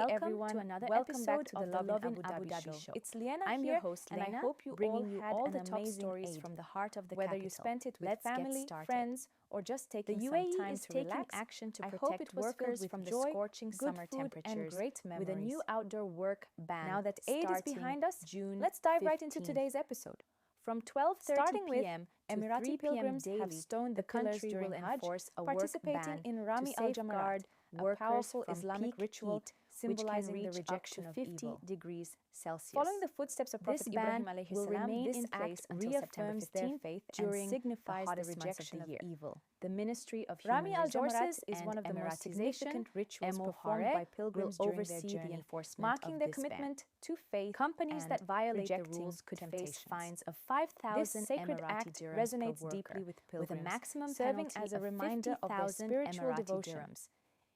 Everyone, to another episode of the Lovin Abu Dhabi show. It's Liana I'm here, your host, and I Lena, hope you bringing all you had all an the top amazing stories Eid. from the heart of the Whether capital. you spent it with Let's get family, started. friends, or just taking The some UAE time is to taking relax, action to I hope protect it was workers filled with from the joy, scorching good summer food, temperatures and great memories. with a new outdoor work ban. Now that Eid is starting behind us, June let's dive right into 15th. today's episode. From 12:30 Starting with p.m. to Emirati 3 p.m. pilgrims daily, have stoned the the pillars country during will Hajj, enforce a participating work ban in to Rami al safeguard a workers powerful from Islamic peak ritual heat, symbolizing which the can reach rejection up of to 50 evil. degrees Celsius. Following the footsteps of Prophet This ban Ibrahim will salam, remain this in act place until September reaffirms 15th their faith during and signifies the the hottest rejection months of of the year. evil. The Ministry of Rami Human Resources is and one of the most significant Emirati rituals Emo performed Hare by pilgrims will during their oversee the journey, enforcement marking of their this ban. commitment to faith. Companies and that violate the rejecting rules could face temptations. fines of This 5,000 sacred Emirati act dirhams resonates per worker, deeply with with pilgrims, a maximum serving penalty as a of reminder of their 50,000 spiritual Emirati devotion. dirhams.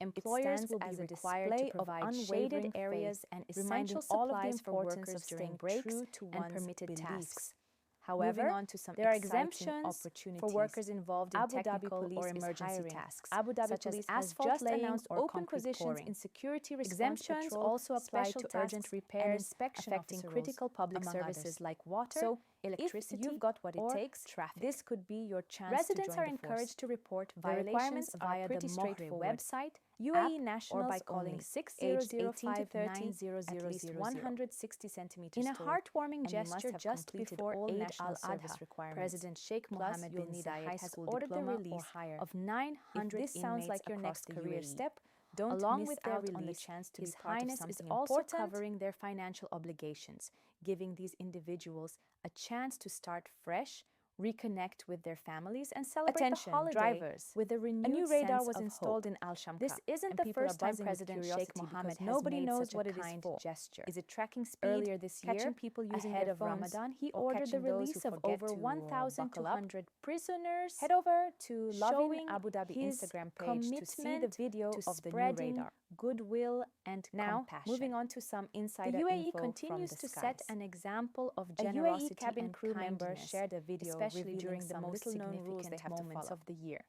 Employers Employers will as be a required display to of provide unwavering shaded areas faith, and reminding essential all of the supplies for importance workers of staying during breaks true to and one's permitted beliefs. tasks. However, Moving on to some there are exciting exemptions opportunities for workers involved in Abu Dhabi technical Police or is emergency hiring. tasks, Abu Dhabi such Police as has asphalt just laying announced or open concrete positions pouring. in security response Exemptions patrol, also apply special to tasks, urgent and repairs inspection affecting officer critical roles, public among services others. like water, So, electricity, if you've got what it or takes, traffic. this could be your chance Residents to join are the encouraged force. to report The violations requirements are via pretty the Mohre straightforward. website, UAE app, nationals or by calling calling 6005 aged 18 to 30 9000 at least 160 centimeters in a tall. heartwarming And you must gesture have just completed before all Eid national al-Adha, service requirements. President Sheikh Plus, Mohammed you'll bin need a Zayed high has school ordered the diploma or release higher. of 900 If this sounds inmates like your across next the career UAE. step, don't Along miss with their their release, on the release, chance to His be part Highness of is something also important. covering their financial obligations, giving these individuals a chance to start fresh, reconnect with their families, and celebrate Attention, the holiday drivers. with a renewed A new radar sense was of installed hope. in Shamkhah. This isn't and the people are first time buzzing with President Sheikh curiosity Mohammed because has nobody made knows such a what it is kind for. gesture. Is it tracking speed, Earlier this year, catching people using ahead their of phones, Ramadan, he or ordered the catching those release who of forget over to buckle up? 1,200 prisoners. Head over to Lovin Showing Abu Dhabi his Instagram page to see the commitment video to of the new spreading radar. goodwill and Now, compassion. moving on to some The insider UAE info continues from to the set skies. an example of A generosity UAE cabin and crew member kindness, shared a video especially revealing during the some most little-known rules they significant have to moments follow. of the year.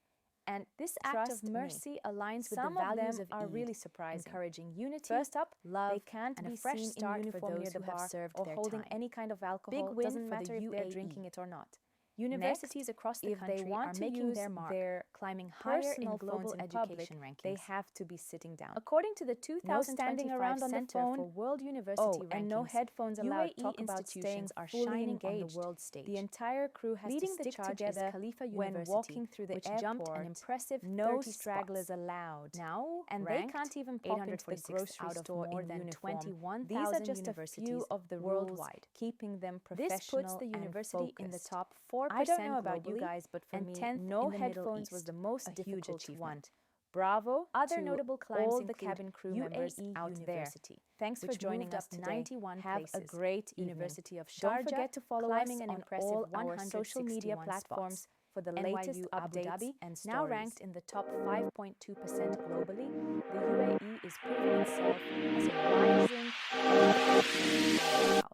And This act of trust me, mercy aligns with some the of them values of are Eid, really surprising. encouraging unity, First up, love, they can't and be a fresh seen start in for uniform those near the who have bar served or their holding time. any kind of alcohol. Big win doesn't for matter the if they're UAE. drinking it or not. Universities across the if country they want are to making use their mark, their climbing higher in personal global phones in education public, rankings. they have to be sitting down. According to the No standing 2025 around on the Center phone. for World University Oh, Rankings, and no headphones allowed. UAE Talk about institutions staying are fully shining on the engaged. world stage. The entire crew has Leading to the stick charge is together Khalifa when University, walking through the which airport. jumped an impressive No 30 stragglers spots. allowed. Now, And they ranked can't even pop into the 846th grocery out of store more in than uniform. 21,000 These are just a universities few of the worldwide, rules keeping them This professional puts the and university in the focused. top 4% I don't know about you globally, guys, but for and me, 10th no in the Middle headphones was East, the most a huge difficult achievement. one. Bravo Other to notable climbs all the include cabin crew UAE members out there. University, Thanks for which joining moved us up today. 91 Have places. a great evening. University of Don't Sharjah, forget to follow climbing us an on impressive all our social media 161 platforms spots. for the NYU latest Abu updates Dhabi, and now stories. ranked in the top 5.2% globally, the UAE is proving itself as a rising powerhouse.